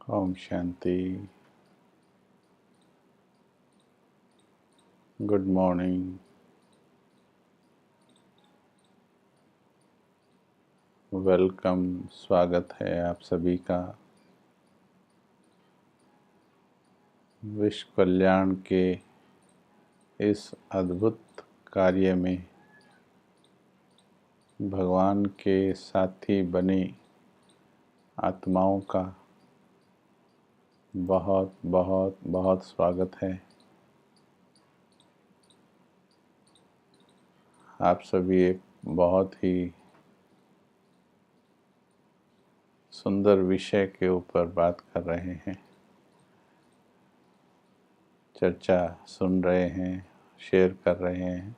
ओम शांति। Good morning. Welcome. स्वागत है आप सभी का विश्व कल्याण के इस अद्भुत कार्य में भगवान के साथी बने आत्माओं का बहुत बहुत बहुत स्वागत है। आप सभी एक बहुत ही सुंदर विषय के ऊपर बात कर रहे हैं, चर्चा सुन रहे हैं, शेयर कर रहे हैं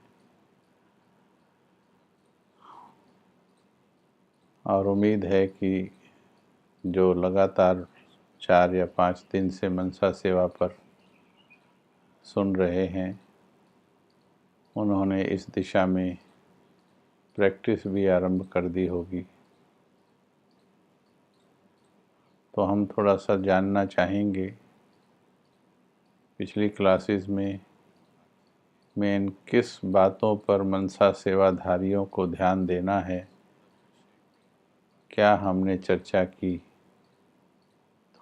और उम्मीद है कि जो लगातार 4 या 5 दिन से मनसा सेवा पर सुन रहे हैं उन्होंने इस दिशा में प्रैक्टिस भी आरंभ कर दी होगी। तो हम थोड़ा सा जानना चाहेंगे पिछली क्लासेस में मेन किस बातों पर मनसा सेवाधारियों को ध्यान देना है, क्या हमने चर्चा की,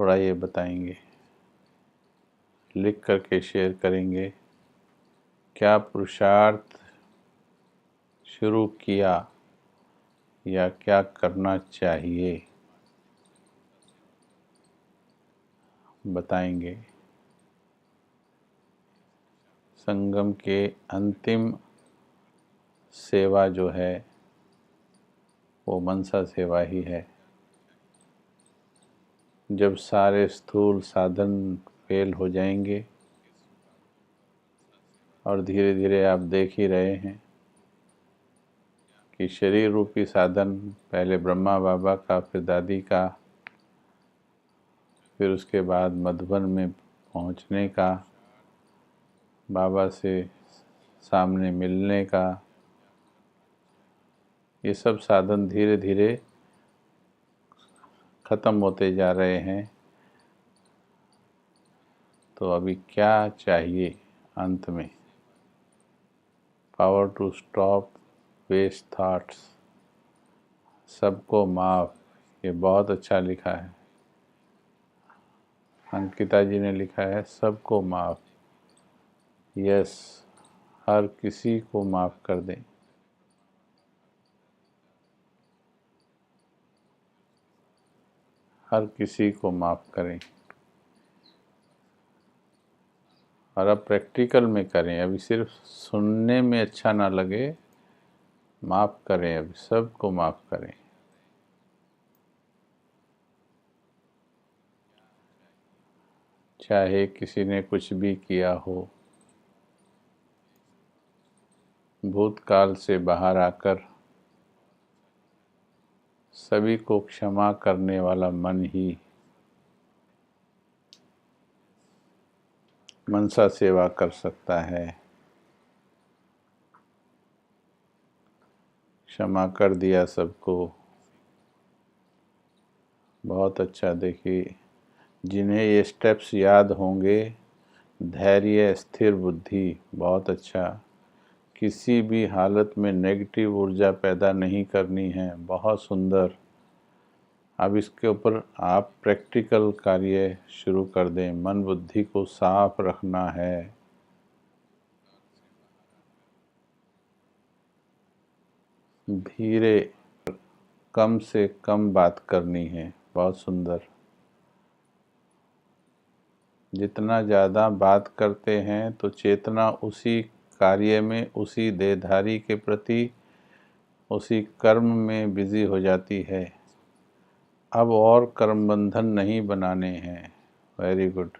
थोड़ा ये बताएंगे, लिख करके शेयर करेंगे। क्या पुरुषार्थ शुरू किया या क्या करना चाहिए, बताएंगे। संगम के अंतिम सेवा जो है वो मनसा सेवा ही है। जब सारे स्थूल साधन फेल हो जाएंगे और धीरे धीरे आप देख ही रहे हैं कि शरीर रूपी साधन पहले ब्रह्मा बाबा का, फिर दादी का, फिर उसके बाद मधुबन में पहुंचने का, बाबा से सामने मिलने का, ये सब साधन धीरे धीरे ख़त्म होते जा रहे हैं। तो अभी क्या चाहिए अंत में? Power to stop waste thoughts, सबको माफ़। ये बहुत अच्छा लिखा है, अंकिता जी ने लिखा है, सबको माफ़। यस, हर किसी को माफ़ कर दें। हर किसी को माफ़ करें और अब प्रैक्टिकल में करें। अभी सिर्फ सुनने में अच्छा ना लगे, माफ़ करें, अभी सबको माफ़ करें। चाहे किसी ने कुछ भी किया हो, भूतकाल से बाहर आकर सभी को क्षमा करने वाला मन ही मनसा सेवा कर सकता है। क्षमा कर दिया सबको, बहुत अच्छा। देखिए, जिन्हें ये स्टेप्स याद होंगे, धैर्य, स्थिर बुद्धि, बहुत अच्छा। किसी भी हालत में नेगेटिव ऊर्जा पैदा नहीं करनी है, बहुत सुंदर। अब इसके ऊपर आप प्रैक्टिकल कार्य शुरू कर दें। मन बुद्धि को साफ रखना है। धीरे, कम से कम बात करनी है, बहुत सुंदर। जितना ज़्यादा बात करते हैं तो चेतना उसी कार्य में, उसी देहधारी के प्रति, उसी कर्म में बिजी हो जाती है। अब और कर्म बंधन नहीं बनाने हैं। Very good.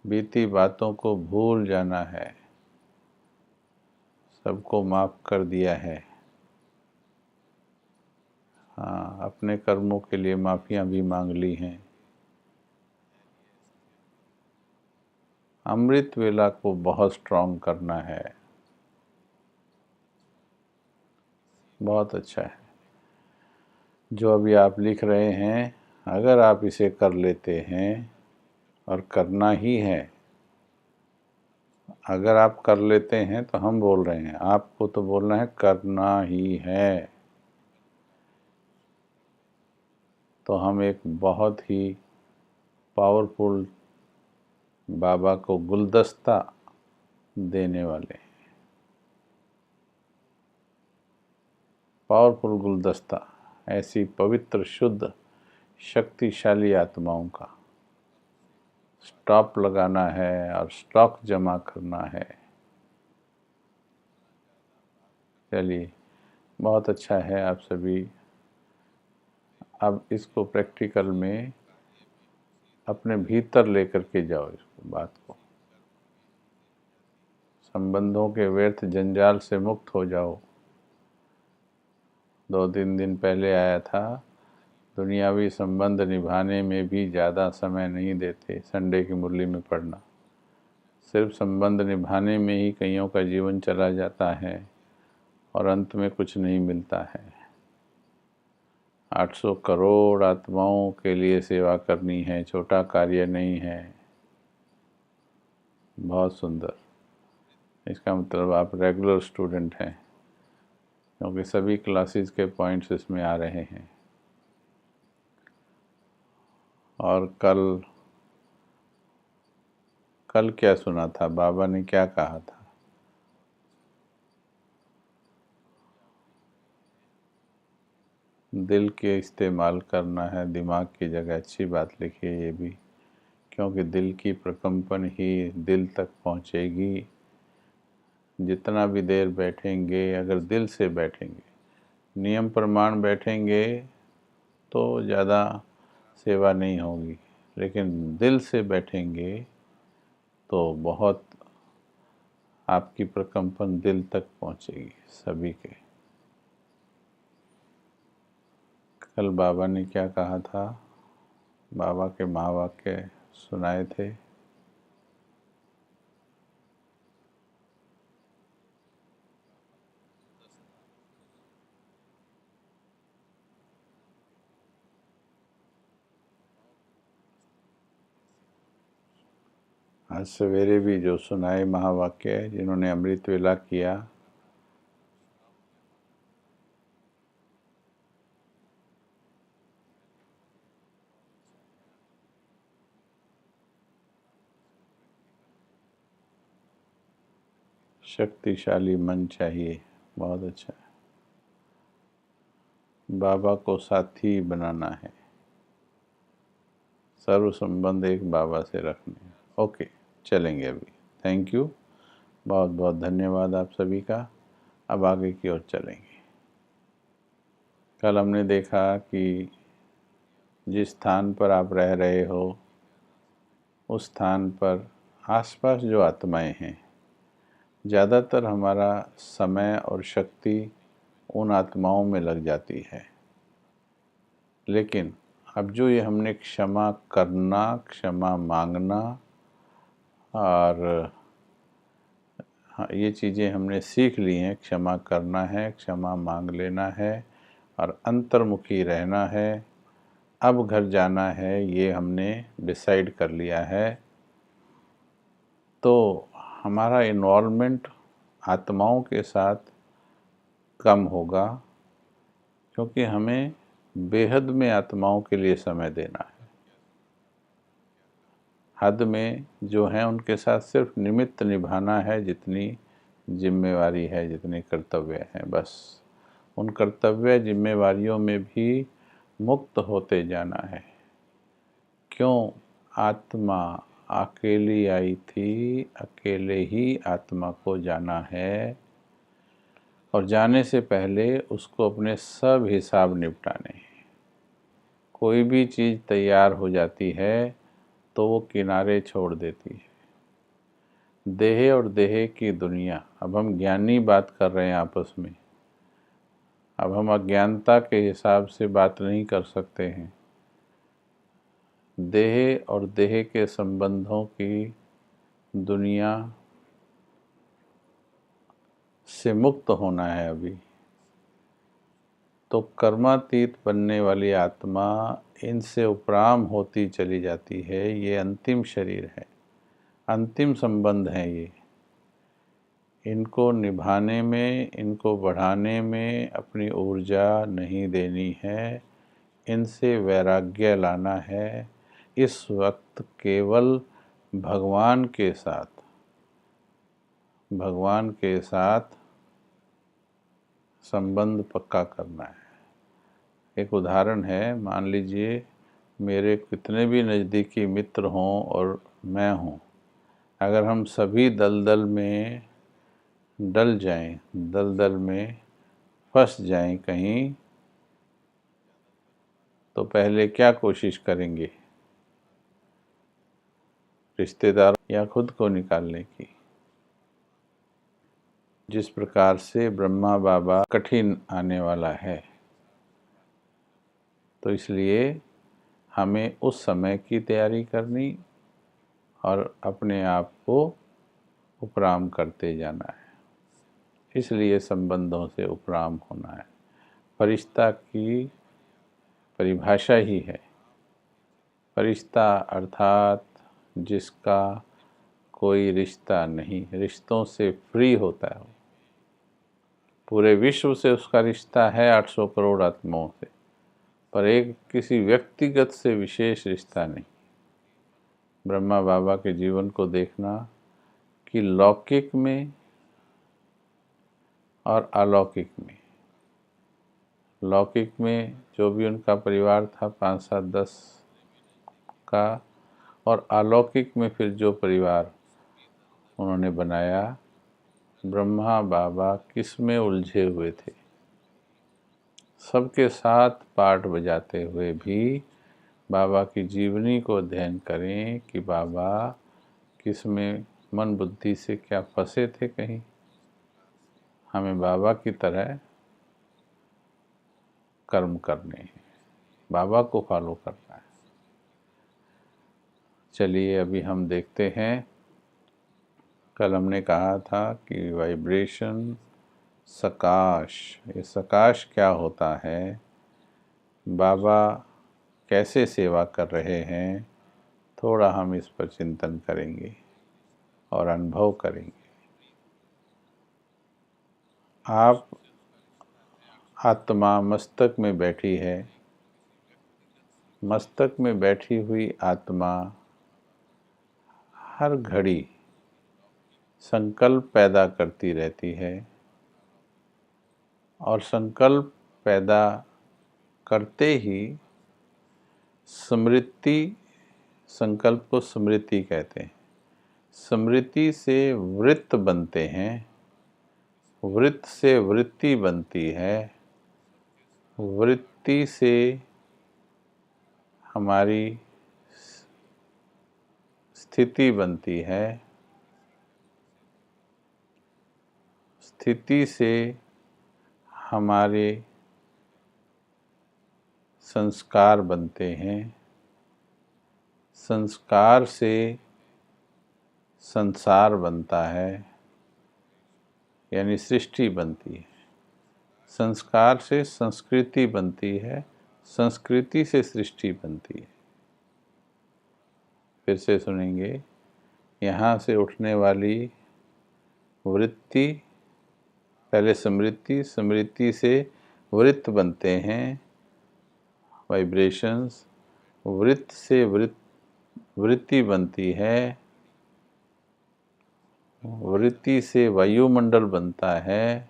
बीती बातों को भूल जाना है, सबको माफ़ कर दिया है। हाँ, अपने कर्मों के लिए माफ़ियाँ भी मांग ली हैं। अमृत वेला को बहुत स्ट्रॉन्ग करना है, बहुत अच्छा है। जो अभी आप लिख रहे हैं, अगर आप इसे कर लेते हैं और करना ही है। अगर आप कर लेते हैं तो हम बोल रहे हैं, आपको तो बोलना है करना ही है। तो हम एक बहुत ही पावरफुल बाबा को गुलदस्ता देने वाले हैं। पावरफुल गुलदस्ता, ऐसी पवित्र शुद्ध शक्तिशाली आत्माओं का स्टॉप लगाना है और स्टॉक जमा करना है। चलिए, बहुत अच्छा है। आप सभी अब इसको प्रैक्टिकल में अपने भीतर लेकर के जाओ, इसको बात को। संबंधों के व्यर्थ जंजाल से मुक्त हो जाओ। 2-3 दिन पहले आया था, दुनियावी संबंध निभाने में भी ज़्यादा समय नहीं देते संडे की मुरली में पढ़ना। सिर्फ संबंध निभाने में ही कईयों का जीवन चला जाता है और अंत में कुछ नहीं मिलता है। 800 करोड़ आत्माओं के लिए सेवा करनी है, छोटा कार्य नहीं है। बहुत सुंदर। इसका मतलब आप रेगुलर स्टूडेंट हैं, क्योंकि सभी क्लासेस के पॉइंट्स इसमें आ रहे हैं। और कल क्या सुना था, बाबा ने क्या कहा था? दिल के इस्तेमाल करना है, दिमाग की जगह। अच्छी बात लिखी है ये भी, क्योंकि दिल की प्रकंपन ही दिल तक पहुंचेगी। जितना भी देर बैठेंगे, अगर दिल से बैठेंगे, नियम प्रमाण बैठेंगे तो ज़्यादा सेवा नहीं होगी, लेकिन दिल से बैठेंगे तो बहुत आपकी प्रकंपन दिल तक पहुंचेगी सभी के। कल बाबा ने क्या कहा था? बाबा के महावाक्य सुनाए थे। आज सवेरे भी जो सुनाए महावाक्य, जिन्होंने अमृत वेला किया, शक्तिशाली मन चाहिए। बहुत अच्छा है। बाबा को साथी बनाना है, सर्व संबंध एक बाबा से रखने। ओके, चलेंगे अभी। थैंक यू, बहुत बहुत धन्यवाद आप सभी का। अब आगे की ओर चलेंगे। कल हमने देखा कि जिस स्थान पर आप रह रहे हो, उस स्थान पर आसपास जो आत्माएं हैं, ज़्यादातर हमारा समय और शक्ति उन आत्माओं में लग जाती है। लेकिन अब जो ये हमने क्षमा करना, क्षमा मांगना और हाँ, ये चीज़ें हमने सीख ली हैं। क्षमा करना है, क्षमा मांग लेना है और अंतर्मुखी रहना है। अब घर जाना है, ये हमने डिसाइड कर लिया है। तो हमारा इन्वॉल्वमेंट आत्माओं के साथ कम होगा, क्योंकि हमें बेहद में आत्माओं के लिए समय देना है। हद में जो हैं उनके साथ सिर्फ निमित्त निभाना है, जितनी जिम्मेवारी है, जितने कर्तव्य हैं, बस उन कर्तव्य जिम्मेवारियों में भी मुक्त होते जाना है। क्यों? आत्मा अकेली आई थी, अकेले ही आत्मा को जाना है, और जाने से पहले उसको अपने सब हिसाब निपटाने हैं। कोई भी चीज़ तैयार हो जाती है तो वो किनारे छोड़ देती है। देह और देह की दुनिया, अब हम ज्ञानी बात कर रहे हैं आपस में, अब हम अज्ञानता के हिसाब से बात नहीं कर सकते हैं। देह और देह के संबंधों की दुनिया से मुक्त होना है अभी। तो कर्मातीत बनने वाली आत्मा इनसे उपराम होती चली जाती है। ये अंतिम शरीर है, अंतिम संबंध है ये। इनको निभाने में, इनको बढ़ाने में अपनी ऊर्जा नहीं देनी है, इनसे वैराग्य लाना है। इस वक्त केवल भगवान के साथ संबंध पक्का करना है। एक उदाहरण है, मान लीजिए मेरे कितने भी नज़दीकी मित्र हों और मैं हूँ, अगर हम सभी दलदल में डल जाएं, दलदल में फंस जाएं कहीं, तो पहले क्या कोशिश करेंगे? रिश्तेदार या खुद को निकालने की। जिस प्रकार से ब्रह्मा बाबा कठिन आने वाला है, तो इसलिए हमें उस समय की तैयारी करनी और अपने आप को उपराम करते जाना है। इसलिए संबंधों से उपराम होना है। फरिश्ता की परिभाषा ही है। फरिश्ता अर्थात जिसका कोई रिश्ता नहीं, रिश्तों से फ्री होता है। पूरे विश्व से उसका रिश्ता है 800 करोड़ आत्माओं से, पर एक किसी व्यक्तिगत से विशेष रिश्ता नहीं। ब्रह्मा बाबा के जीवन को देखना कि लौकिक में और अलौकिक में, लौकिक में जो भी उनका परिवार था 5, 7, 10 का, और अलौकिक में फिर जो परिवार उन्होंने बनाया, ब्रह्मा बाबा किस में उलझे हुए थे। सबके साथ पाठ बजाते हुए भी बाबा की जीवनी को अध्ययन करें कि बाबा किस में मन बुद्धि से क्या फंसे थे कहीं। हमें बाबा की तरह कर्म करने हैं, बाबा को फॉलो करना है। चलिए अभी हम देखते हैं, कल हमने कहा था कि वाइब्रेशन सकाश, ये सकाश क्या होता है, बाबा कैसे सेवा कर रहे हैं, थोड़ा हम इस पर चिंतन करेंगे और अनुभव करेंगे। आप आत्मा मस्तक में बैठी है, मस्तक में बैठी हुई आत्मा हर घड़ी संकल्प पैदा करती रहती है, और संकल्प पैदा करते ही स्मृति, संकल्प को स्मृति कहते हैं, स्मृति से वृत्त बनते हैं, वृत्त से वृत्ति बनती है, वृत्ति से हमारी स्थिति बनती है, स्थिति से हमारे संस्कार बनते हैं, संस्कार से संसार बनता है, यानी सृष्टि बनती है। संस्कार से संस्कृति बनती है, संस्कृति से सृष्टि बनती है। फिर से सुनेंगे, यहाँ से उठने वाली वृत्ति, पहले स्मृति, स्मृति से वृत्त बनते हैं, वाइब्रेशंस, वृत्त से वृत्ति बनती है, वृत्ति से वायुमंडल बनता है,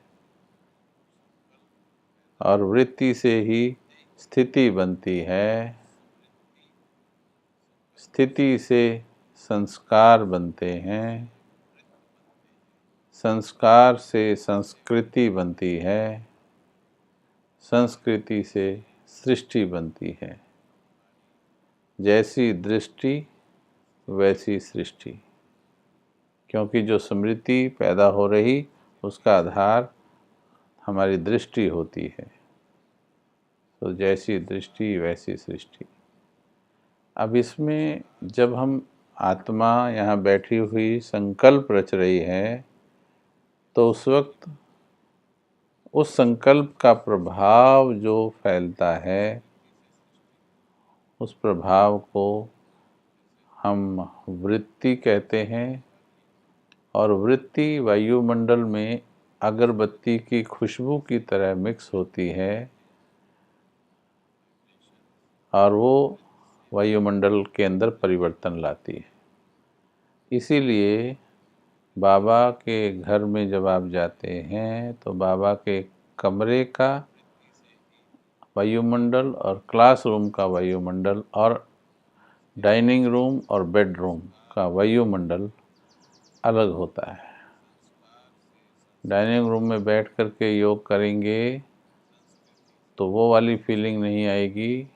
और वृत्ति से ही स्थिति बनती है, स्थिति से संस्कार बनते हैं, संस्कार से संस्कृति बनती है, संस्कृति से सृष्टि बनती है। जैसी दृष्टि वैसी सृष्टि, क्योंकि जो स्मृति पैदा हो रही उसका आधार हमारी दृष्टि होती है। तो जैसी दृष्टि वैसी सृष्टि। अब इसमें जब हम आत्मा यहाँ बैठी हुई संकल्प रच रही है, तो उस वक्त उस संकल्प का प्रभाव जो फैलता है, उस प्रभाव को हम वृत्ति कहते हैं। और वृत्ति वायुमंडल में अगरबत्ती की खुशबू की तरह मिक्स होती है और वो वायुमंडल के अंदर परिवर्तन लाती है। इसीलिए बाबा के घर में जब आप जाते हैं तो बाबा के कमरे का वायुमंडल और क्लासरूम का वायुमंडल और डाइनिंग रूम और बेडरूम का वायुमंडल अलग होता है। डाइनिंग रूम में बैठ कर के योग करेंगे तो वो वाली फीलिंग नहीं आएगी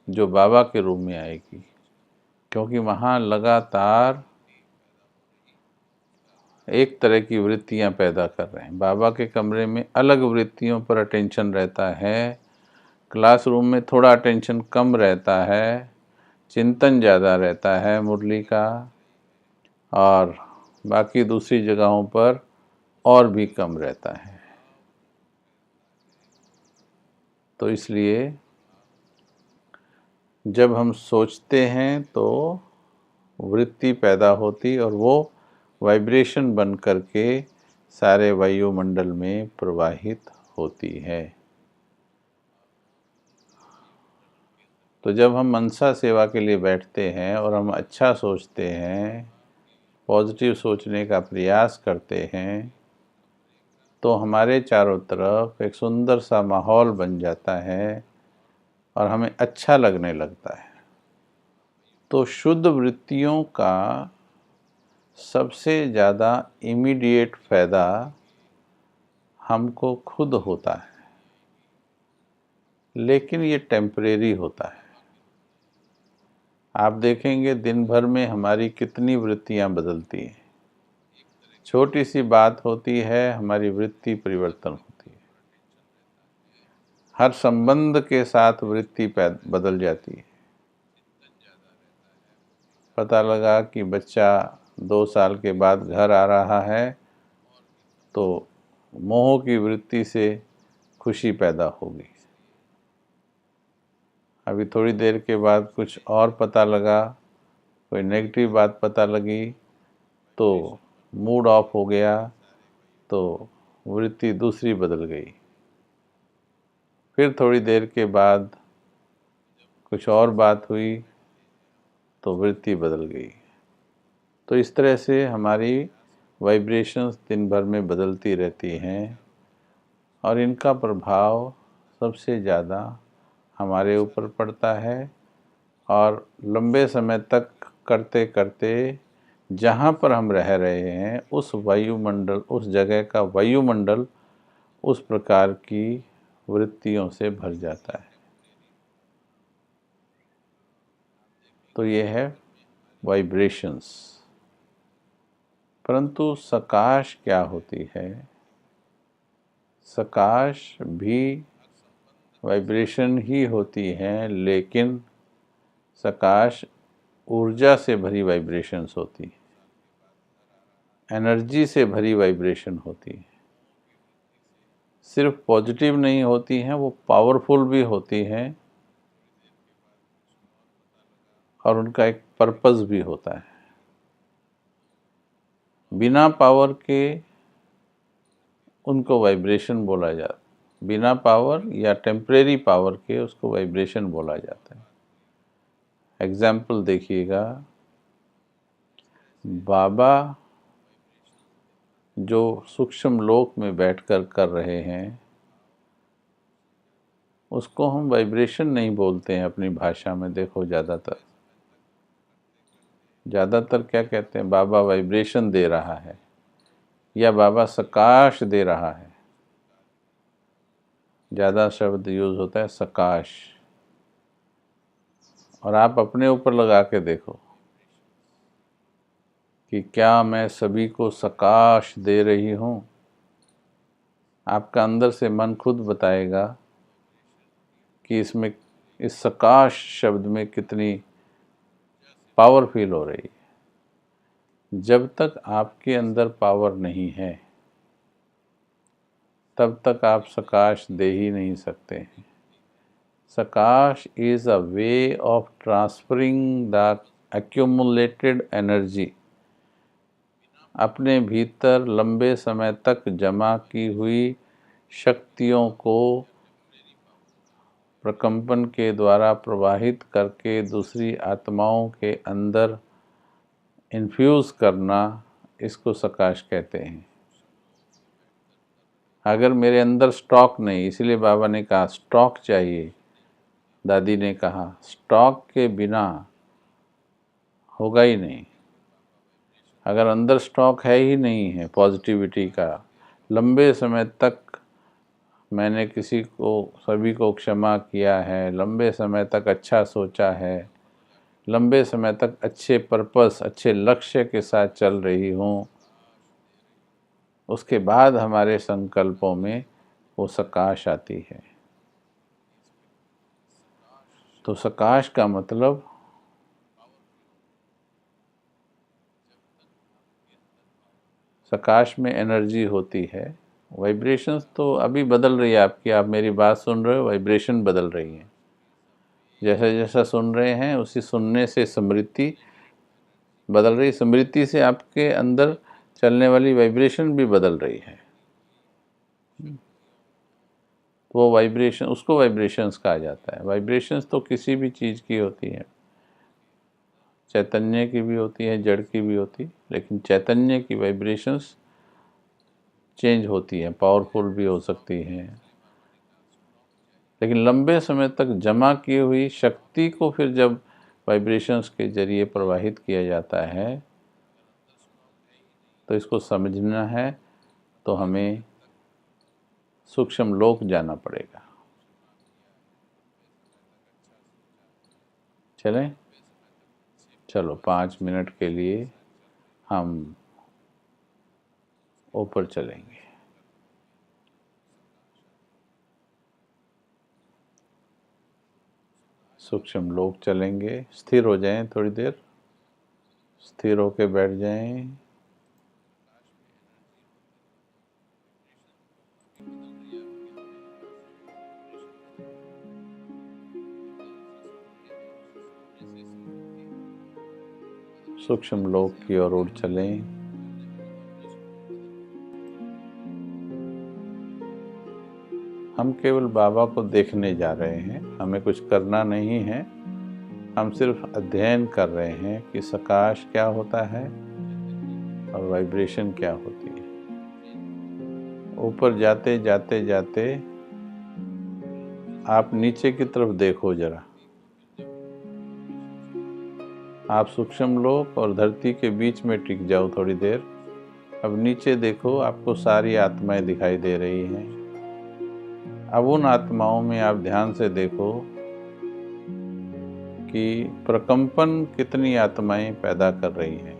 जो बाबा के रूम में आएगी, क्योंकि वहाँ लगातार एक तरह की वृत्तियाँ पैदा कर रहे हैं। बाबा के कमरे में अलग वृत्तियों पर अटेंशन रहता है, क्लासरूम में थोड़ा अटेंशन कम रहता है, चिंतन ज़्यादा रहता है मुरली का, और बाकी दूसरी जगहों पर और भी कम रहता है। तो इसलिए जब हम सोचते हैं तो वृत्ति पैदा होती और वो वाइब्रेशन बन करके सारे वायुमंडल में प्रवाहित होती है। तो जब हम मनसा सेवा के लिए बैठते हैं और हम अच्छा सोचते हैं, पॉजिटिव सोचने का प्रयास करते हैं, तो हमारे चारों तरफ एक सुंदर सा माहौल बन जाता है और हमें अच्छा लगने लगता है। तो शुद्ध वृत्तियों का सबसे ज़्यादा इमीडिएट फ़ायदा हमको खुद होता है, लेकिन ये टेम्परेरी होता है। आप देखेंगे दिन भर में हमारी कितनी वृत्तियाँ बदलती हैं। छोटी सी बात होती है, हमारी वृत्ति परिवर्तन होती है। हर संबंध के साथ वृत्ति बदल जाती है। पता लगा कि बच्चा 2 साल के बाद घर आ रहा है तो मोह की वृत्ति से खुशी पैदा होगी। अभी थोड़ी देर के बाद कुछ और पता लगा, कोई नेगेटिव बात पता लगी तो मूड ऑफ हो गया, तो वृत्ति दूसरी बदल गई। फिर थोड़ी देर के बाद कुछ और बात हुई तो वृत्ति बदल गई। तो इस तरह से हमारी वाइब्रेशंस दिन भर में बदलती रहती हैं और इनका प्रभाव सबसे ज़्यादा हमारे ऊपर पड़ता है। और लंबे समय तक करते करते जहाँ पर हम रह रहे हैं उस वायुमंडल, उस जगह का वायुमंडल उस प्रकार की वृत्तियों से भर जाता है। तो ये है वाइब्रेशंस। परंतु सकाश क्या होती है? सकाश भी वाइब्रेशन ही होती है, लेकिन सकाश ऊर्जा से भरी वाइब्रेशंस होती है, एनर्जी से भरी वाइब्रेशन होती है। सिर्फ पॉजिटिव नहीं होती हैं, वो पावरफुल भी होती हैं और उनका एक पर्पस भी होता है। बिना पावर के उनको वाइब्रेशन बोला जाता है, बिना पावर या टेम्परेरी पावर के उसको वाइब्रेशन बोला जाता है। एग्जाम्पल देखिएगा, बाबा जो सूक्ष्म लोक में बैठकर कर रहे हैं उसको हम वाइब्रेशन नहीं बोलते हैं अपनी भाषा में। देखो ज़्यादातर क्या कहते हैं? बाबा वाइब्रेशन दे रहा है या बाबा सकाश दे रहा है। ज़्यादा शब्द यूज़ होता है सकाश। और आप अपने ऊपर लगा के देखो कि क्या मैं सभी को सकाश दे रही हूँ? आपका अंदर से मन खुद बताएगा कि इसमें, इस सकाश शब्द में कितनी पावर फील हो रही है। जब तक आपके अंदर पावर नहीं है, तब तक आप सकाश दे ही नहीं सकते हैं। Sakash is a way of transferring the accumulated energy, अपने भीतर लंबे समय तक जमा की हुई शक्तियों को प्रकंपन के द्वारा प्रवाहित करके दूसरी आत्माओं के अंदर इन्फ्यूज़ करना, इसको सकाश कहते हैं। अगर मेरे अंदर स्टॉक नहीं, इसलिए बाबा ने कहा स्टॉक चाहिए, दादी ने कहा स्टॉक के बिना होगा ही नहीं। अगर अंदर स्टॉक है ही नहीं है पॉजिटिविटी का, लंबे समय तक मैंने सभी को क्षमा किया है, लंबे समय तक अच्छा सोचा है, लंबे समय तक अच्छे पर्पस, अच्छे लक्ष्य के साथ चल रही हूँ, उसके बाद हमारे संकल्पों में वो सकाश आती है। तो सकाश का मतलब सकाश में एनर्जी होती है। वाइब्रेशंस तो अभी बदल रही है आपकी, आप मेरी बात सुन रहे हो, वाइब्रेशन बदल रही है। जैसा जैसा सुन रहे हैं उसी सुनने से स्मृति बदल रही, स्मृति से आपके अंदर चलने वाली वाइब्रेशन भी बदल रही है। तो वो वाइब्रेशन, उसको वाइब्रेशंस कहा जाता है। वाइब्रेशंस तो किसी भी चीज़ की होती है, चैतन्य की भी होती है, जड़ की भी होती है, लेकिन चैतन्य की वाइब्रेशंस चेंज होती हैं, पावरफुल भी हो सकती हैं। लेकिन लंबे समय तक जमा की हुई शक्ति को फिर जब वाइब्रेशंस के जरिए प्रवाहित किया जाता है, तो इसको समझना है तो हमें सूक्ष्म लोक जाना पड़ेगा। चलें? चलो 5 मिनट के लिए हम ऊपर चलेंगे। सूक्ष्म लोक चलेंगे। स्थिर हो जाएं, थोड़ी देर स्थिर होके बैठ जाएं। सूक्ष्म लोक की ओर उड़ चलें। हम केवल बाबा को देखने जा रहे हैं, हमें कुछ करना नहीं है। हम सिर्फ अध्ययन कर रहे हैं कि सकाश क्या होता है और वाइब्रेशन क्या होती है। ऊपर जाते जाते जाते आप नीचे की तरफ देखो जरा। आप सूक्ष्म लोक और धरती के बीच में टिक जाओ थोड़ी देर। अब नीचे देखो, आपको सारी आत्माएं दिखाई दे रही हैं। अब उन आत्माओं में आप ध्यान से देखो कि प्रकंपन कितनी आत्माएं पैदा कर रही हैं।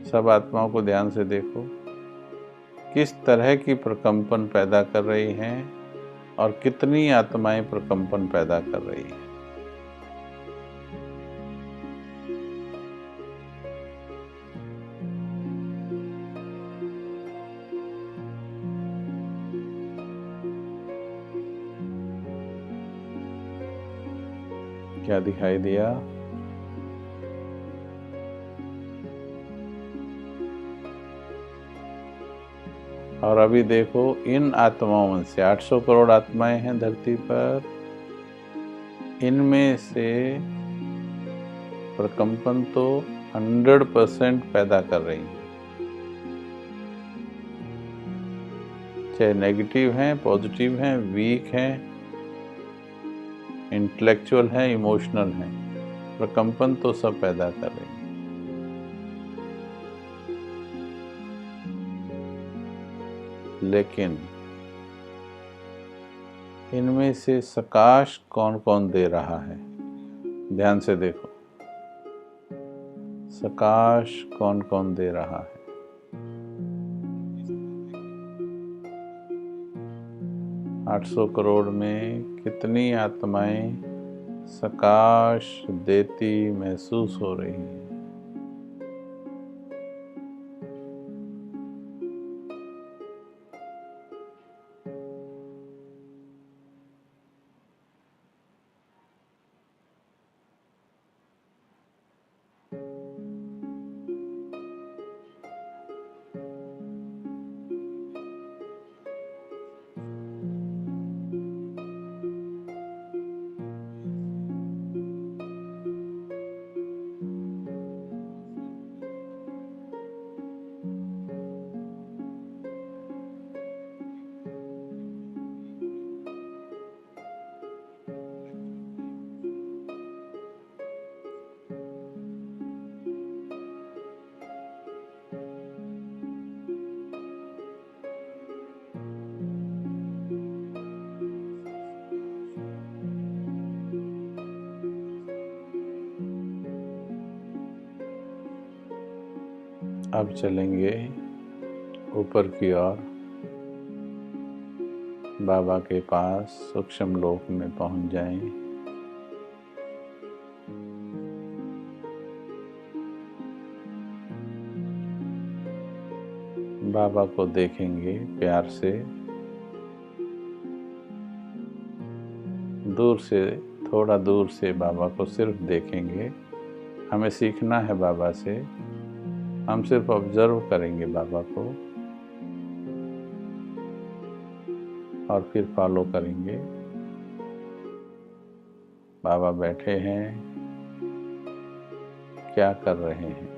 सब आत्माओं को ध्यान से देखो, किस तरह की प्रकंपन पैदा कर रही हैं और कितनी आत्माएं प्रकंपन पैदा कर रही हैं। क्या दिखाई दिया? और अभी देखो, इन आत्माओं में से 800 करोड़ आत्माएं हैं धरती पर, इनमें से प्रकंपन तो 100% पैदा कर रही हैं, चाहे नेगेटिव हैं, पॉजिटिव हैं, वीक हैं, इंटेलेक्चुअल हैं, इमोशनल हैं, प्रकंपन तो सब पैदा कर रही हैं। लेकिन इनमें से सकाश कौन कौन दे रहा है? ध्यान से देखो, सकाश कौन कौन दे रहा है? आठ 800 करोड़ में कितनी आत्माएं सकाश देती महसूस हो रही हैं? अब चलेंगे ऊपर की ओर, बाबा के पास सूक्ष्म लोक में पहुंच जाएं। बाबा को देखेंगे प्यार से, दूर से, थोड़ा दूर से बाबा को सिर्फ देखेंगे। हमें सीखना है बाबा से, हम सिर्फ ऑब्जर्व करेंगे बाबा को और फिर फॉलो करेंगे। बाबा बैठे हैं, क्या कर रहे हैं।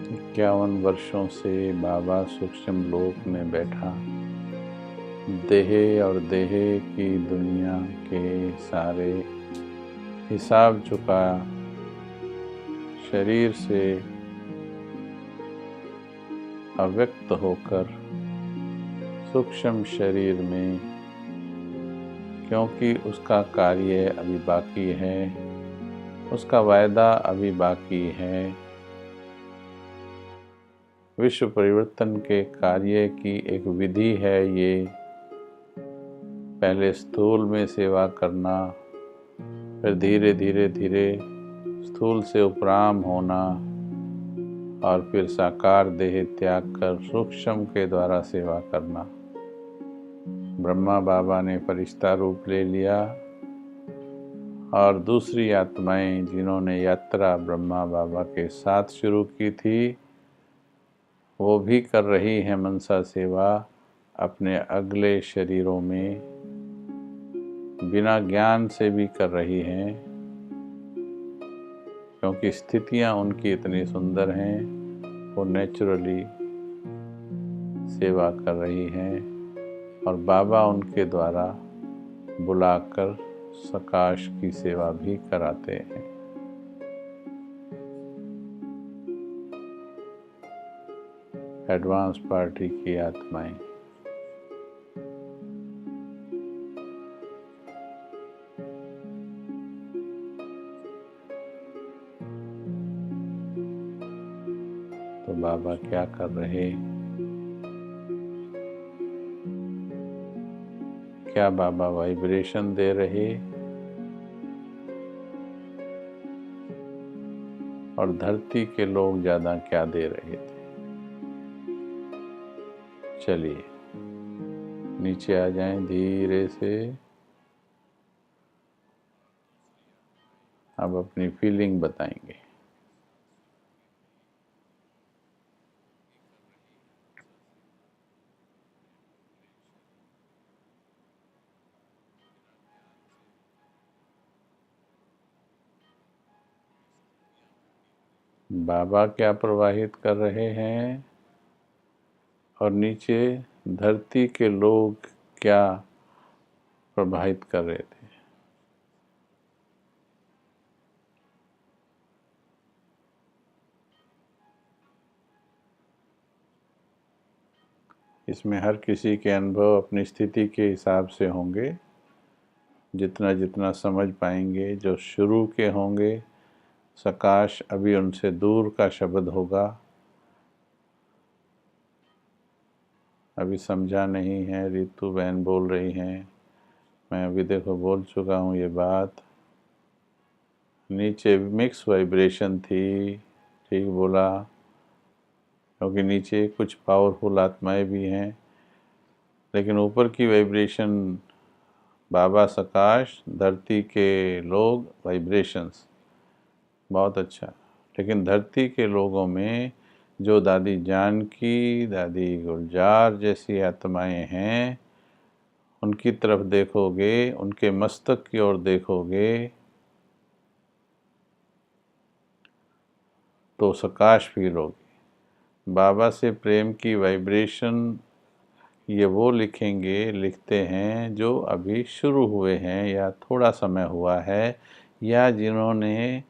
इक्यावन वर्षों से बाबा सूक्ष्म लोक में बैठा देह और देह की दुनिया के सारे हिसाब चुका शरीर से अव्यक्त होकर सूक्ष्म शरीर में, क्योंकि उसका कार्य अभी बाकी है, उसका वायदा अभी बाकी है। विश्व परिवर्तन के कार्य की एक विधि है ये, पहले स्थूल में सेवा करना, फिर धीरे धीरे धीरे स्थूल से उपराम होना और फिर साकार देह त्याग कर सूक्ष्म के द्वारा सेवा करना। ब्रह्मा बाबा ने फरिश्ता रूप ले लिया और दूसरी आत्माएं जिन्होंने यात्रा ब्रह्मा बाबा के साथ शुरू की थी, वो भी कर रही हैं मनसा सेवा अपने अगले शरीरों में, बिना ज्ञान से भी कर रही हैं, क्योंकि स्थितियां उनकी इतनी सुंदर हैं, वो नेचुरली सेवा कर रही हैं और बाबा उनके द्वारा बुलाकर सकाश की सेवा भी कराते हैं। एडवांस पार्टी की आत्माएं तो बाबा क्या कर रहे, क्या बाबा वाइब्रेशन दे रहे और धरती के लोग ज्यादा क्या दे रहे थे। चलिए नीचे आ जाएं धीरे से। अब अपनी फीलिंग बताएंगे। बाबा क्या प्रवाहित कर रहे हैं और नीचे धरती के लोग क्या प्रवाहित कर रहे थे। इसमें हर किसी के अनुभव अपनी स्थिति के हिसाब से होंगे, जितना जितना समझ पाएंगे। जो शुरू के होंगे, सकाश अभी उनसे दूर का शब्द होगा, अभी समझा नहीं है। रितु बहन बोल रही हैं, मैं अभी देखो बोल चुका हूँ ये बात। नीचे मिक्स वाइब्रेशन थी, ठीक बोला, क्योंकि नीचे कुछ पावरफुल आत्माएं भी हैं, लेकिन ऊपर की वाइब्रेशन बाबा सकाश, धरती के लोग वाइब्रेशंस, बहुत अच्छा। लेकिन धरती के लोगों में जो दादी जानकी, दादी गुलजार जैसी आत्माएं हैं, उनकी तरफ देखोगे, उनके मस्तक की ओर देखोगे तो सकाश फील होगी। बाबा से प्रेम की वाइब्रेशन ये वो लिखते हैं जो अभी शुरू हुए हैं या थोड़ा समय हुआ है, या जिन्होंने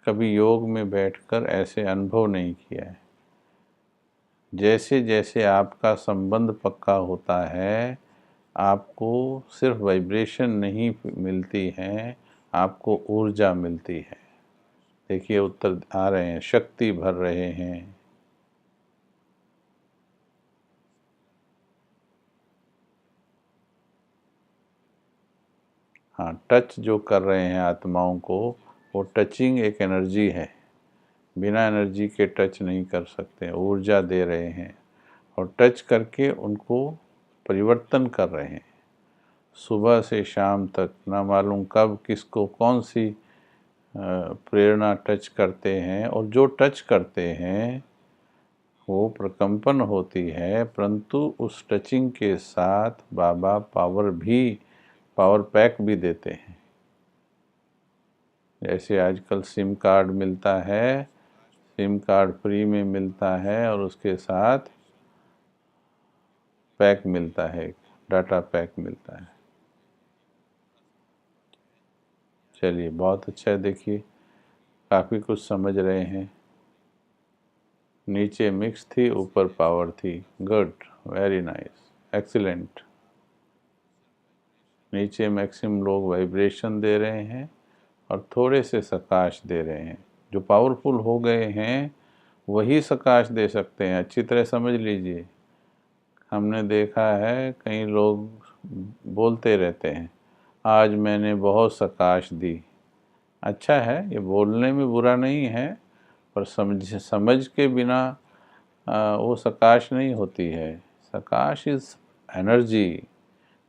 कभी योग में बैठकर ऐसे अनुभव नहीं किया है। जैसे जैसे आपका संबंध पक्का होता है, आपको सिर्फ वाइब्रेशन नहीं मिलती है, आपको ऊर्जा मिलती है। देखिए उत्तर आ रहे हैं, शक्ति भर रहे हैं। हाँ, टच जो कर रहे हैं आत्माओं को, वो टचिंग एक एनर्जी है, बिना एनर्जी के टच नहीं कर सकते, ऊर्जा दे रहे हैं और टच करके उनको परिवर्तन कर रहे हैं। सुबह से शाम तक ना मालूम कब किसको कौन सी प्रेरणा टच करते हैं, और जो टच करते हैं वो प्रकंपन होती है, परंतु उस टचिंग के साथ बाबा पावर पैक भी देते हैं। जैसे आजकल सिम कार्ड मिलता है, सिम कार्ड फ्री में मिलता है और उसके साथ पैक मिलता है, डाटा पैक मिलता है। चलिए बहुत अच्छा है, देखिए काफ़ी कुछ समझ रहे हैं। नीचे मिक्स थी, ऊपर पावर थी। Good, very nice, excellent. नीचे मैक्सिमम लोग वाइब्रेशन दे रहे हैं और थोड़े से सकाश दे रहे हैं। जो पावरफुल हो गए हैं वही सकाश दे सकते हैं, अच्छी तरह समझ लीजिए। हमने देखा है कई लोग बोलते रहते हैं, आज मैंने बहुत सकाश दी। अच्छा है, ये बोलने में बुरा नहीं है, पर समझ के बिना वो सकाश नहीं होती है। सकाश इज एनर्जी।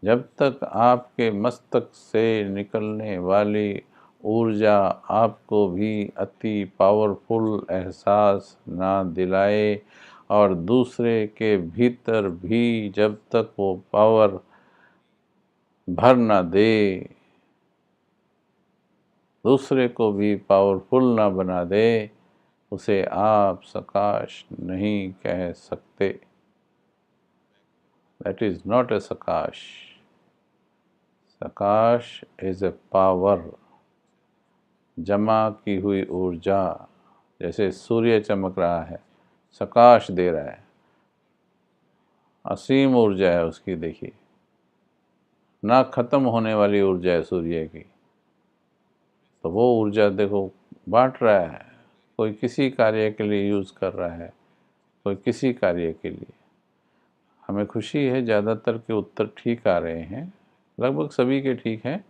जब तक आपके मस्तक से निकलने वाली ऊर्जा आपको भी अति पावरफुल एहसास ना दिलाए और दूसरे के भीतर भी जब तक वो पावर भर ना दे, दूसरे को भी पावरफुल ना बना दे, उसे आप सकाश नहीं कह सकते। That is not a सकाश। सकाश is a power, जमा की हुई ऊर्जा। जैसे सूर्य चमक रहा है, सकाश दे रहा है, असीम ऊर्जा है उसकी, देखिए ना खत्म होने वाली ऊर्जा है सूर्य की। तो वो ऊर्जा देखो बांट रहा है, कोई किसी कार्य के लिए यूज़ कर रहा है, कोई किसी कार्य के लिए। हमें खुशी है ज़्यादातर के उत्तर ठीक आ रहे हैं, लगभग सभी के ठीक हैं।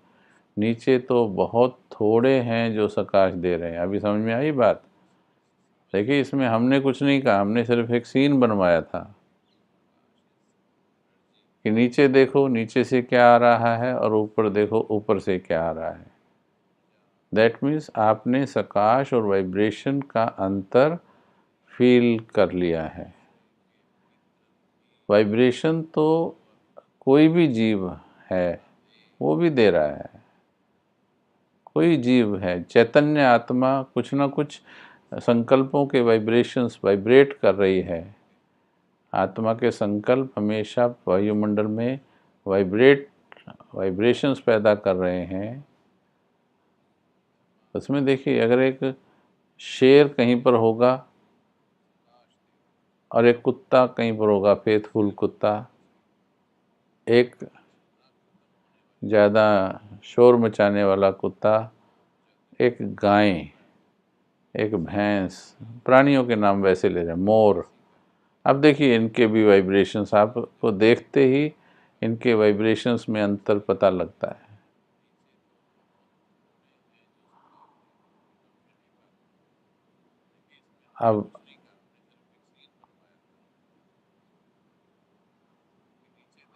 नीचे तो बहुत थोड़े हैं जो सकाश दे रहे हैं। अभी समझ में आई बात? देखिए इसमें हमने कुछ नहीं कहा, हमने सिर्फ एक सीन बनवाया था कि नीचे देखो नीचे से क्या आ रहा है और ऊपर देखो ऊपर से क्या आ रहा है। दैट मीन्स आपने सकाश और वाइब्रेशन का अंतर फील कर लिया है। वाइब्रेशन तो कोई भी जीव है वो भी दे रहा है। कोई जीव है, चैतन्य आत्मा कुछ ना कुछ संकल्पों के वाइब्रेशंस वाइब्रेट कर रही है। आत्मा के संकल्प हमेशा वायुमंडल में वाइब्रेशंस पैदा कर रहे हैं। उसमें देखिए अगर एक शेर कहीं पर होगा और एक कुत्ता कहीं पर होगा, फेथफुल कुत्ता, एक ज़्यादा शोर मचाने वाला कुत्ता, एक गाय, एक भैंस, प्राणियों के नाम वैसे ले रहे हैं, मोर। अब देखिए इनके भी वाइब्रेशंस, आपको देखते ही इनके वाइब्रेशंस में अंतर पता लगता है।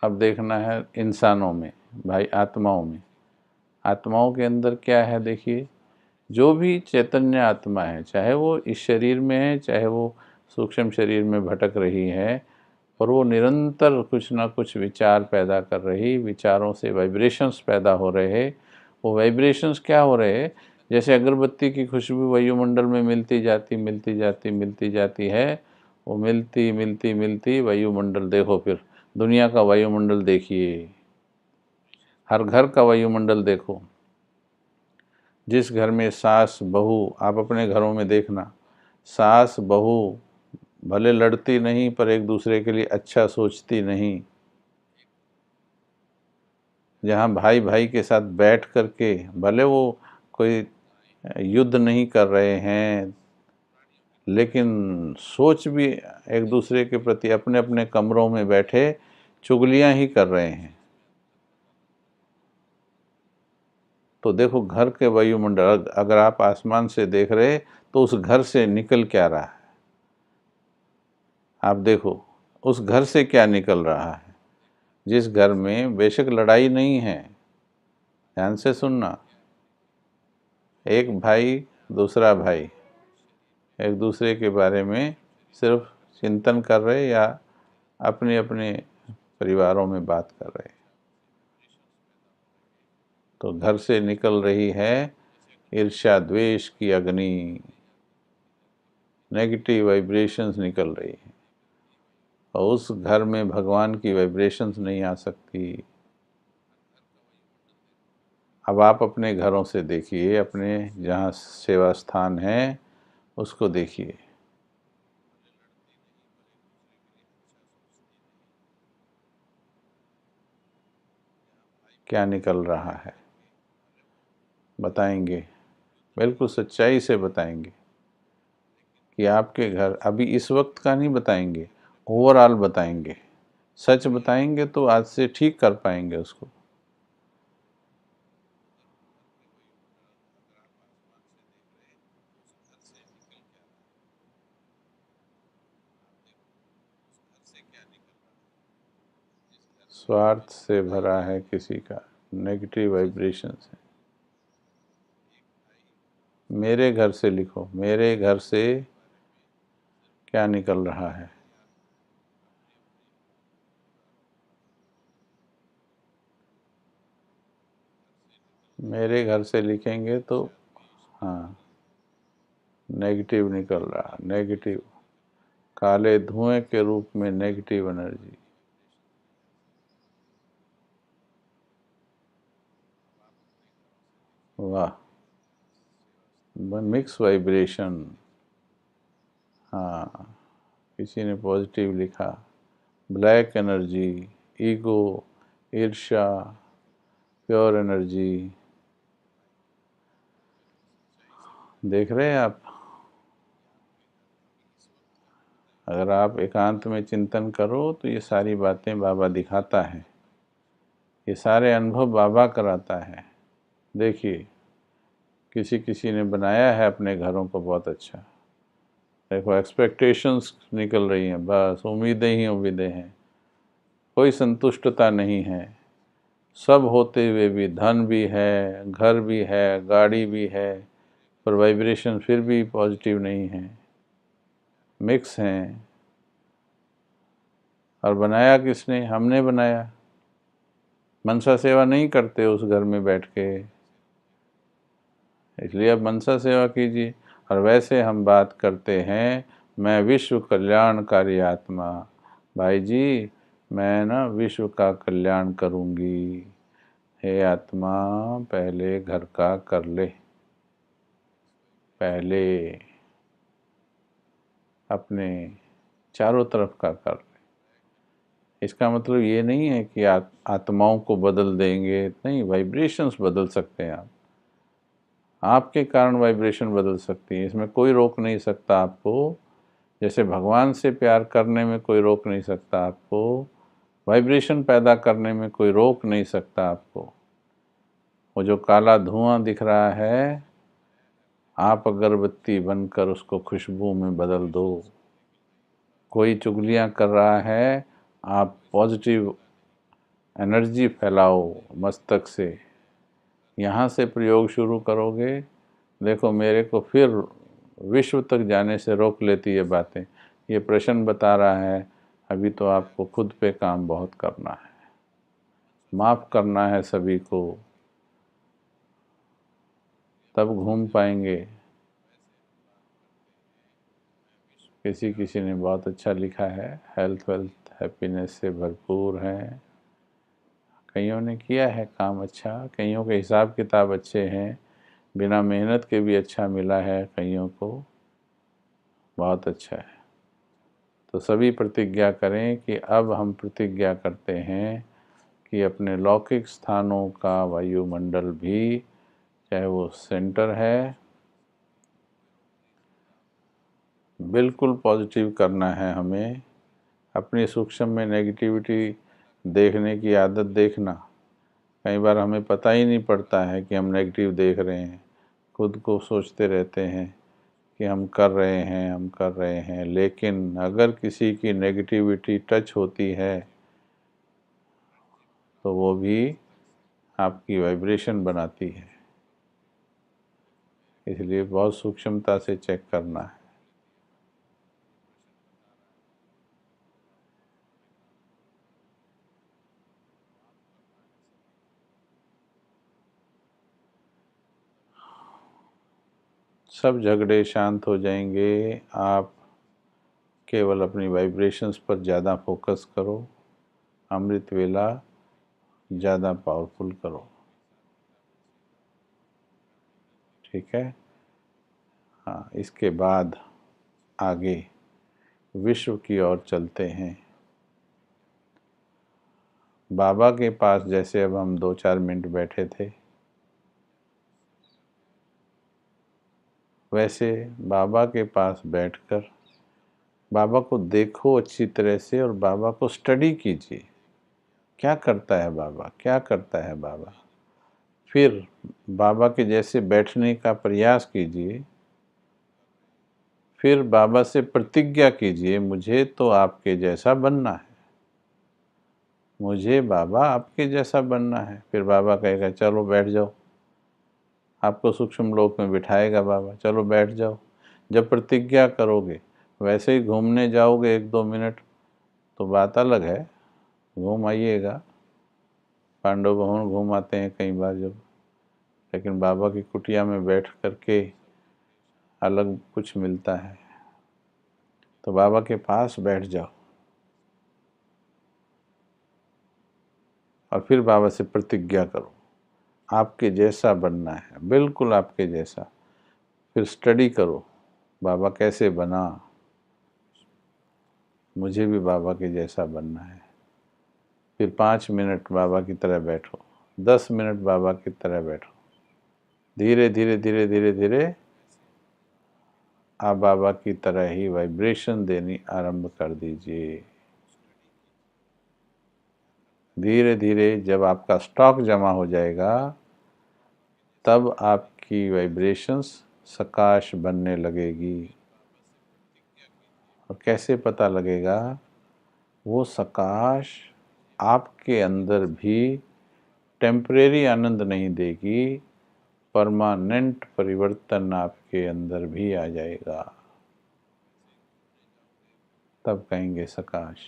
अब देखना है इंसानों में। भाई आत्माओं में, आत्माओं के अंदर क्या है देखिए, जो भी चैतन्य आत्मा है, चाहे वो इस शरीर में है, चाहे वो सूक्ष्म शरीर में भटक रही है, और वो निरंतर कुछ ना कुछ विचार पैदा कर रही, विचारों से वाइब्रेशंस पैदा हो रहे। वो वाइब्रेशंस क्या हो रहे, जैसे अगरबत्ती की खुशबू वायुमंडल में मिलती जाती मिलती जाती मिलती जाती है, वो मिलती मिलती मिलती वायुमंडल, देखो फिर दुनिया का वायुमंडल देखिए, हर घर का वायुमंडल देखो। जिस घर में सास बहू, आप अपने घरों में देखना, सास बहू भले लड़ती नहीं पर एक दूसरे के लिए अच्छा सोचती नहीं, जहाँ भाई भाई के साथ बैठ करके, भले वो कोई युद्ध नहीं कर रहे हैं, लेकिन सोच भी एक दूसरे के प्रति अपने अपने कमरों में बैठे चुगलियाँ ही कर रहे हैं। तो देखो घर के वायुमंडल, अगर आप आसमान से देख रहे तो उस घर से निकल क्या रहा है, आप देखो उस घर से क्या निकल रहा है। जिस घर में बेशक लड़ाई नहीं है, ध्यान से सुनना, एक भाई दूसरा भाई एक दूसरे के बारे में सिर्फ चिंतन कर रहे या अपने अपने परिवारों में बात कर रहे, तो घर से निकल रही है ईर्ष्या द्वेष की अग्नि, नेगेटिव वाइब्रेशंस निकल रही है, और उस घर में भगवान की वाइब्रेशंस नहीं आ सकती। अब आप अपने घरों से देखिए, अपने जहाँ सेवा स्थान है उसको देखिए, क्या निकल रहा है, बताएंगे, बिल्कुल सच्चाई से बताएंगे कि आपके घर, अभी इस वक्त का नहीं बताएंगे, ओवरऑल बताएंगे। सच बताएंगे तो आज से ठीक कर पाएंगे उसको। स्वार्थ से भरा है किसी का, नेगेटिव वाइब्रेशन से। मेरे घर से लिखो, मेरे घर से क्या निकल रहा है। मेरे घर से लिखेंगे तो हाँ, नेगेटिव निकल रहा, नेगेटिव, काले धुएं के रूप में नेगेटिव एनर्जी। वाह, मिक्स वाइब्रेशन। हाँ, किसी ने पॉजिटिव लिखा, ब्लैक एनर्जी, ईगो, ईर्ष्या, प्योर एनर्जी। देख रहे हैं आप, अगर आप एकांत में चिंतन करो तो ये सारी बातें बाबा दिखाता है, ये सारे अनुभव बाबा कराता है। देखिए, किसी किसी ने बनाया है अपने घरों को बहुत अच्छा, देखो एक्सपेक्टेशंस निकल रही हैं, बस उम्मीदें ही उम्मीदें हैं, कोई संतुष्टता नहीं है। सब होते हुए भी, धन भी है, घर भी है, गाड़ी भी है, पर वाइब्रेशन फिर भी पॉजिटिव नहीं है, मिक्स हैं। और बनाया किसने? हमने बनाया। मनसा सेवा नहीं करते उस घर में बैठ के, इसलिए अब मनसा सेवा कीजिए। और वैसे हम बात करते हैं, मैं विश्व कल्याणकारी आत्मा, भाई जी मैं ना विश्व का कल्याण करूँगी। हे आत्मा, पहले घर का कर ले, पहले अपने चारों तरफ का कर ले। इसका मतलब ये नहीं है कि आत्माओं को बदल देंगे, नहीं, वाइब्रेशंस बदल सकते हैं आप, आपके कारण वाइब्रेशन बदल सकती है, इसमें कोई रोक नहीं सकता आपको। जैसे भगवान से प्यार करने में कोई रोक नहीं सकता आपको, वाइब्रेशन पैदा करने में कोई रोक नहीं सकता आपको। वो जो काला धुआं दिख रहा है, आप अगरबत्ती बनकर उसको खुशबू में बदल दो। कोई चुगलियाँ कर रहा है, आप पॉजिटिव एनर्जी फैलाओ मस्तक से। यहाँ से प्रयोग शुरू करोगे, देखो मेरे को फिर विश्व तक जाने से रोक लेती है बातें। ये प्रश्न बता रहा है अभी तो आपको खुद पे काम बहुत करना है, माफ़ करना है सभी को, तब घूम पाएंगे। किसी ने बहुत अच्छा लिखा है, हेल्थ वेल्थ हैप्पीनेस से भरपूर है। कईयों ने किया है काम अच्छा, कईयों के हिसाब किताब अच्छे हैं, बिना मेहनत के भी अच्छा मिला है कईयों को, बहुत अच्छा है। तो सभी प्रतिज्ञा करें कि अब हम प्रतिज्ञा करते हैं कि अपने लौकिक स्थानों का वायुमंडल भी, चाहे वो सेंटर है, बिल्कुल पॉजिटिव करना है हमें। अपनी सूक्ष्म में नेगेटिविटी देखने की आदत देखना, कई बार हमें पता ही नहीं पड़ता है कि हम नेगेटिव देख रहे हैं, खुद को सोचते रहते हैं कि हम कर रहे हैं। लेकिन अगर किसी की नेगेटिविटी टच होती है तो वो भी आपकी वाइब्रेशन बनाती है, इसलिए बहुत सूक्ष्मता से चेक करना है। सब झगड़े शांत हो जाएंगे, आप केवल अपनी वाइब्रेशंस पर ज़्यादा फोकस करो, अमृत वेला ज़्यादा पावरफुल करो। ठीक है। हाँ, इसके बाद आगे विश्व की ओर चलते हैं। बाबा के पास जैसे अब हम 2-4 मिनट बैठे थे, वैसे बाबा के पास बैठकर बाबा को देखो अच्छी तरह से और बाबा को स्टडी कीजिए। क्या करता है बाबा, क्या करता है बाबा। फिर बाबा के जैसे बैठने का प्रयास कीजिए। फिर बाबा से प्रतिज्ञा कीजिए, मुझे तो आपके जैसा बनना है, मुझे बाबा आपके जैसा बनना है। फिर बाबा कहेगा चलो बैठ जाओ, आपको सूक्ष्म लोक में बिठाएगा बाबा, चलो बैठ जाओ। जब प्रतिज्ञा करोगे, वैसे ही घूमने जाओगे 1-2 मिनट तो बात अलग है, घूम आइएगा। पांडव भवन घूम आते हैं कई बार जब, लेकिन बाबा की कुटिया में बैठ करके अलग कुछ मिलता है। तो बाबा के पास बैठ जाओ और फिर बाबा से प्रतिज्ञा करो, आपके जैसा बनना है, बिल्कुल आपके जैसा। फिर स्टडी करो, बाबा कैसे बना, मुझे भी बाबा के जैसा बनना है। फिर 5 मिनट बाबा की तरह बैठो, 10 मिनट बाबा की तरह बैठो। धीरे धीरे धीरे धीरे धीरे आप बाबा की तरह ही वाइब्रेशन देनी आरंभ कर दीजिए। धीरे धीरे जब आपका स्टॉक जमा हो जाएगा, तब आपकी वाइब्रेशंस सकाश बनने लगेगी। और कैसे पता लगेगा? वो सकाश आपके अंदर भी टेम्परेरी आनंद नहीं देगी, परमानेंट परिवर्तन आपके अंदर भी आ जाएगा। तब कहेंगे सकाश।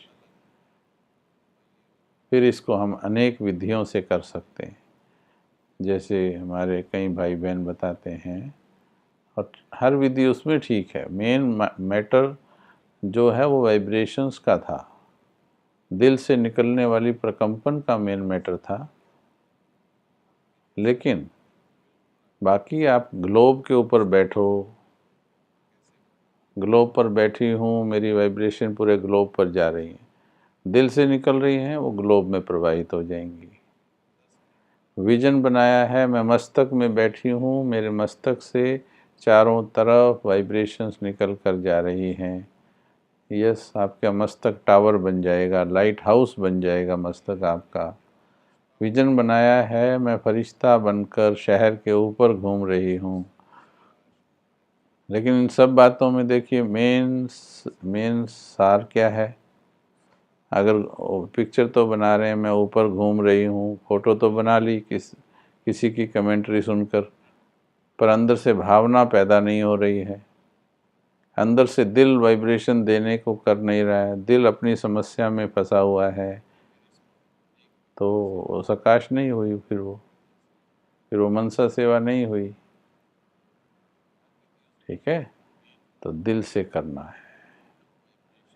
फिर इसको हम अनेक विधियों से कर सकते हैं, जैसे हमारे कई भाई बहन बताते हैं, और हर विधि उसमें ठीक है। मेन मैटर जो है वो वाइब्रेशंस का था, दिल से निकलने वाली प्रकंपन का मेन मैटर था। लेकिन बाकी आप ग्लोब के ऊपर बैठो, ग्लोब पर बैठी हूँ, मेरी वाइब्रेशन पूरे ग्लोब पर जा रही है, दिल से निकल रही हैं, वो ग्लोब में प्रवाहित हो जाएंगी। विजन बनाया है, मैं मस्तक में बैठी हूँ, मेरे मस्तक से चारों तरफ वाइब्रेशंस निकल कर जा रही हैं। यस, आपका मस्तक टावर बन जाएगा, लाइट हाउस बन जाएगा मस्तक आपका। विजन बनाया है, मैं फरिश्ता बनकर शहर के ऊपर घूम रही हूँ। लेकिन इन सब बातों में देखिए मेन सार क्या है? अगर पिक्चर तो बना रहे हैं, मैं ऊपर घूम रही हूँ, फोटो तो बना ली किसी की कमेंट्री सुनकर, पर अंदर से भावना पैदा नहीं हो रही है। अंदर से दिल वाइब्रेशन देने को कर नहीं रहा है, दिल अपनी समस्या में फंसा हुआ है, तो सकाश नहीं हुई। फिर वो मनसा सेवा नहीं हुई। ठीक है, तो दिल से करना है।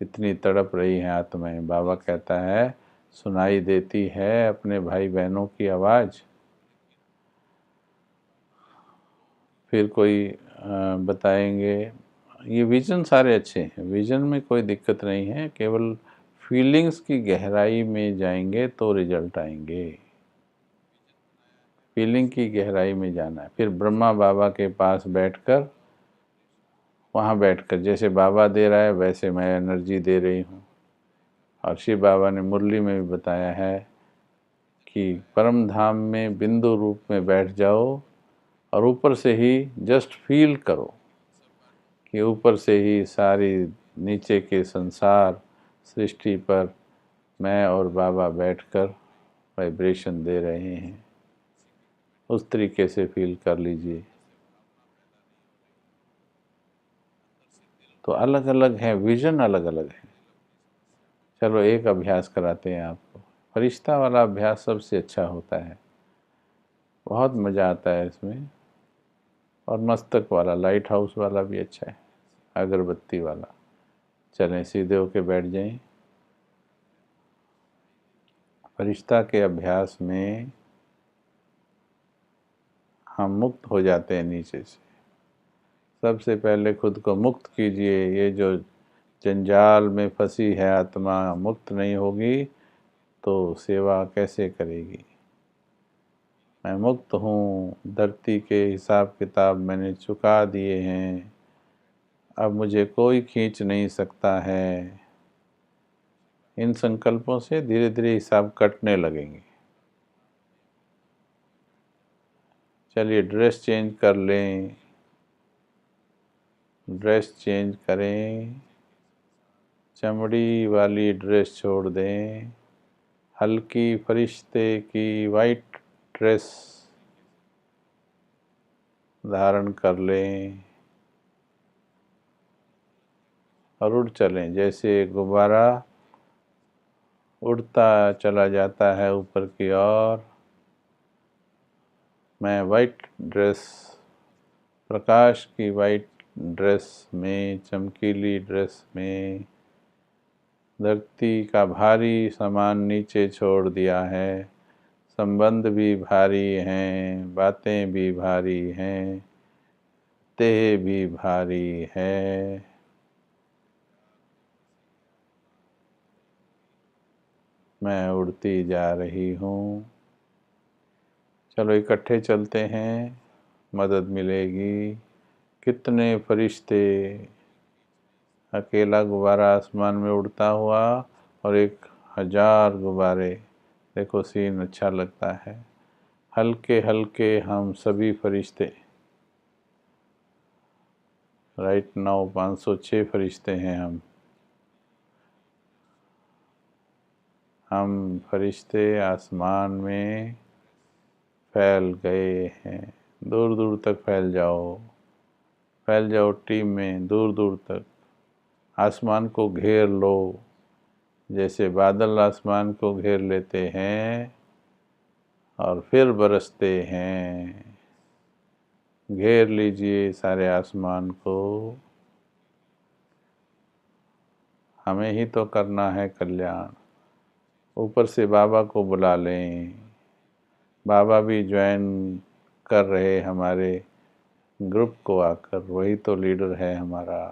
इतनी तड़प रही है आत्माएं, बाबा कहता है सुनाई देती है अपने भाई बहनों की आवाज़। फिर कोई बताएंगे, ये विज़न सारे अच्छे हैं, विज़न में कोई दिक्कत नहीं है, केवल फीलिंग्स की गहराई में जाएंगे तो रिजल्ट आएंगे। फीलिंग की गहराई में जाना है। फिर ब्रह्मा बाबा के पास बैठकर, वहाँ बैठकर जैसे बाबा दे रहा है वैसे मैं एनर्जी दे रही हूँ। और शिव बाबा ने मुरली में भी बताया है कि परम धाम में बिंदु रूप में बैठ जाओ और ऊपर से ही जस्ट फील करो कि ऊपर से ही सारी नीचे के संसार सृष्टि पर मैं और बाबा बैठकर वाइब्रेशन दे रहे हैं। उस तरीके से फील कर लीजिए। तो अलग अलग है, विजन अलग अलग है। चलो एक अभ्यास कराते हैं आपको। फरिश्ता वाला अभ्यास सबसे अच्छा होता है, बहुत मज़ा आता है इसमें। और मस्तक वाला, लाइट हाउस वाला भी अच्छा है, अगरबत्ती वाला। चलें सीधे होके बैठ जाएं। फरिश्ता के अभ्यास में हम मुक्त हो जाते हैं नीचे से। सबसे पहले खुद को मुक्त कीजिए। ये जो जंजाल में फंसी है आत्मा, मुक्त नहीं होगी तो सेवा कैसे करेगी। मैं मुक्त हूँ, धरती के हिसाब किताब मैंने चुका दिए हैं, अब मुझे कोई खींच नहीं सकता है। इन संकल्पों से धीरे धीरे हिसाब कटने लगेंगे। चलिए ड्रेस चेंज कर लें, ड्रेस चेंज करें, चमड़ी वाली ड्रेस छोड़ दें, हल्की फरिश्ते की वाइट ड्रेस धारण कर लें और उड़ चलें। जैसे गुब्बारा उड़ता चला जाता है ऊपर की ओर, मैं वाइट ड्रेस, प्रकाश की वाइट ड्रेस में, चमकीली ड्रेस में धरती का भारी सामान नीचे छोड़ दिया है। संबंध भी भारी हैं, बातें भी भारी हैं, देह भी भारी है। मैं उड़ती जा रही हूँ। चलो इकट्ठे चलते हैं, मदद मिलेगी। कितने फरिश्ते, अकेला गुब्बारा आसमान में उड़ता हुआ और 1000 गुब्बारे। देखो सीन अच्छा लगता है। हल्के हल्के हम सभी फरिश्ते। राइट नाउ 506 फरिश्ते हैं हम फरिश्ते आसमान में फैल गए हैं। दूर दूर तक फैल जाओ टीम में, दूर दूर तक। आसमान को घेर लो, जैसे बादल आसमान को घेर लेते हैं और फिर बरसते हैं। घेर लीजिए सारे आसमान को। हमें ही तो करना है कल्याण। ऊपर से बाबा को बुला लें। बाबा भी ज्वाइन कर रहे हमारे ग्रुप को आकर, वही तो लीडर है हमारा।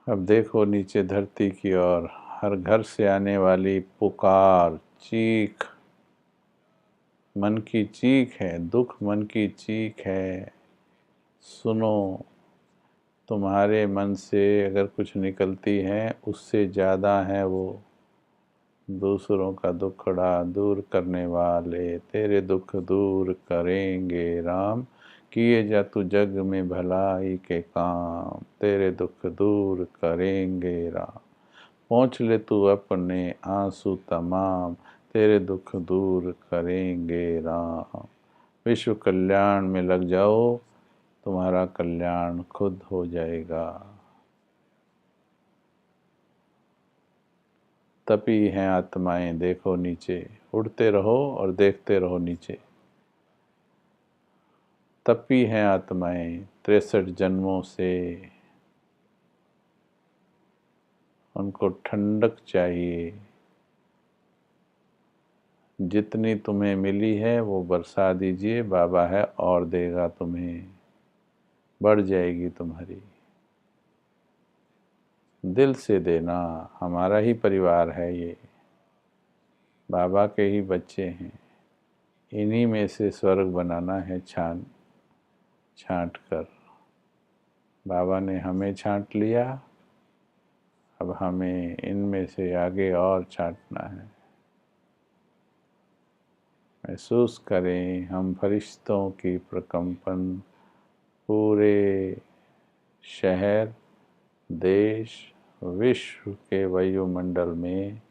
अब देखो नीचे धरती की ओर, हर घर से आने वाली पुकार, चीख, मन की चीख है, दुख मन की चीख है। सुनो, तुम्हारे मन से अगर कुछ निकलती है उससे ज़्यादा है वो दूसरों का दुखड़ा दूर करने वाले, तेरे दुख दूर करेंगे राम। किए जा तू जग में भलाई के काम, तेरे दुख दूर करेंगे राम। पोंछ ले तू अपने आंसू तमाम, तेरे दुख दूर करेंगे राम। विश्व कल्याण में लग जाओ, तुम्हारा कल्याण खुद हो जाएगा। तपी हैं आत्माएं देखो नीचे, उड़ते रहो और देखते रहो नीचे। तपी हैं आत्माएं 63 जन्मों से, उनको ठंडक चाहिए। जितनी तुम्हें मिली है वो बरसा दीजिए, बाबा है और देगा तुम्हें, बढ़ जाएगी तुम्हारी। दिल से देना, हमारा ही परिवार है ये, बाबा के ही बच्चे हैं। इन्हीं में से स्वर्ग बनाना है छांट कर। बाबा ने हमें छांट लिया, अब हमें इनमें से आगे और छांटना है। महसूस करें हम फरिश्तों की प्रकंपन, पूरे शहर, देश, विश्व के वायुमंडल में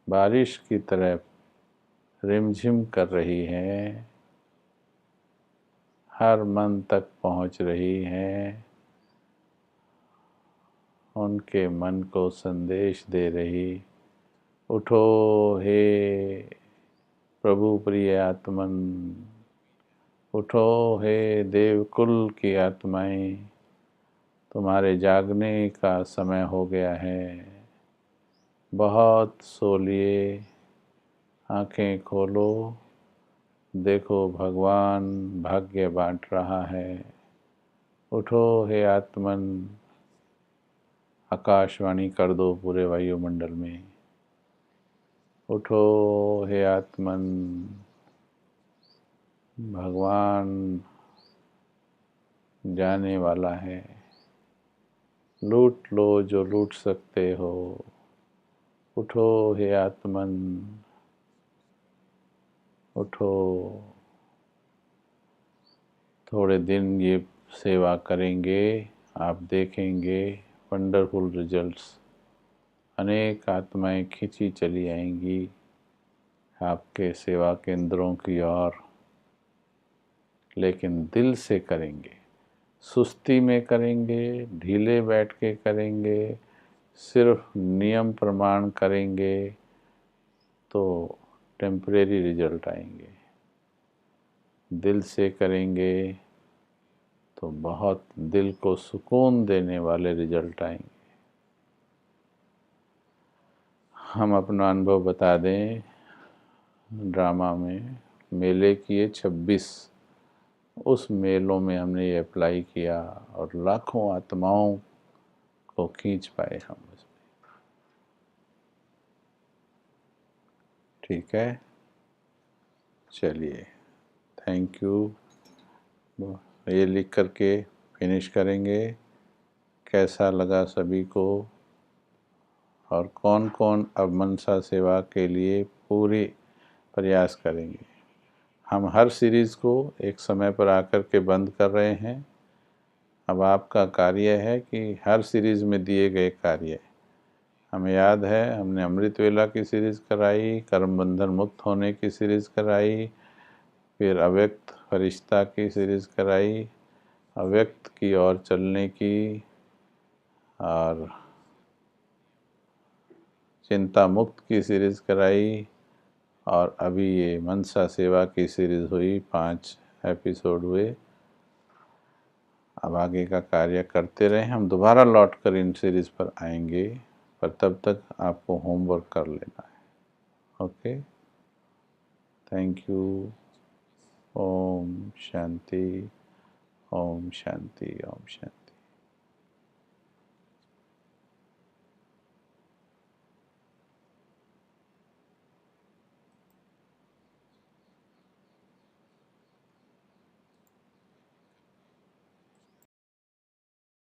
बारिश की तरह रिमझिम कर रही है, हर मन तक पहुंच रही है, उनके मन को संदेश दे रही। उठो हे प्रभु प्रिय आत्मन, उठो हे देवकुल की आत्माएं, तुम्हारे जागने का समय हो गया है। बहुत सो लिए, आंखें खोलो, देखो भगवान भाग्य बांट रहा है। उठो हे आत्मन, आकाशवाणी कर दो पूरे वायुमंडल में। उठो हे आत्मन, भगवान जाने वाला है। लूट लो जो लूट सकते हो। उठो हे आत्मन, उठो। थोड़े दिन ये सेवा करेंगे, आप देखेंगे वंडरफुल रिजल्ट्स। अनेक आत्माएं खींची चली आएंगी आपके सेवा केंद्रों की ओर, लेकिन दिल से करेंगे। सुस्ती में करेंगे, ढीले बैठ के करेंगे, सिर्फ नियम प्रमाण करेंगे तो टेम्परेरी रिजल्ट आएंगे। दिल से करेंगे तो बहुत दिल को सुकून देने वाले रिजल्ट आएंगे। हम अपना अनुभव बता दें, ड्रामा में मेले किए 26, उस मेलों में हमने ये अप्लाई किया और लाखों आत्माओं को खींच पाए हम उसमें। ठीक है, चलिए, थैंक यू। ये लिख करके फिनिश करेंगे कैसा लगा सभी को, और कौन कौन अब मनसा सेवा के लिए पूरी प्रयास करेंगे। हम हर सीरीज़ को एक समय पर आकर के बंद कर रहे हैं। अब आपका कार्य है कि हर सीरीज़ में दिए गए कार्य, हमें याद है हमने अमृत वेला की सीरीज़ कराई, कर्म बंधन मुक्त होने की सीरीज़ कराई, फिर अव्यक्त फरिश्ता की सीरीज़ कराई, अव्यक्त की ओर चलने की, और चिंता मुक्त की सीरीज़ कराई, और अभी ये मनसा सेवा की सीरीज़ हुई, 5 एपिसोड हुए। अब आगे का कार्य करते रहें, हम दोबारा लौट कर इन सीरीज़ पर आएंगे, पर तब तक आपको होमवर्क कर लेना है। Okay, thank you. ओम शांति, ओम शांति, ओम शांति।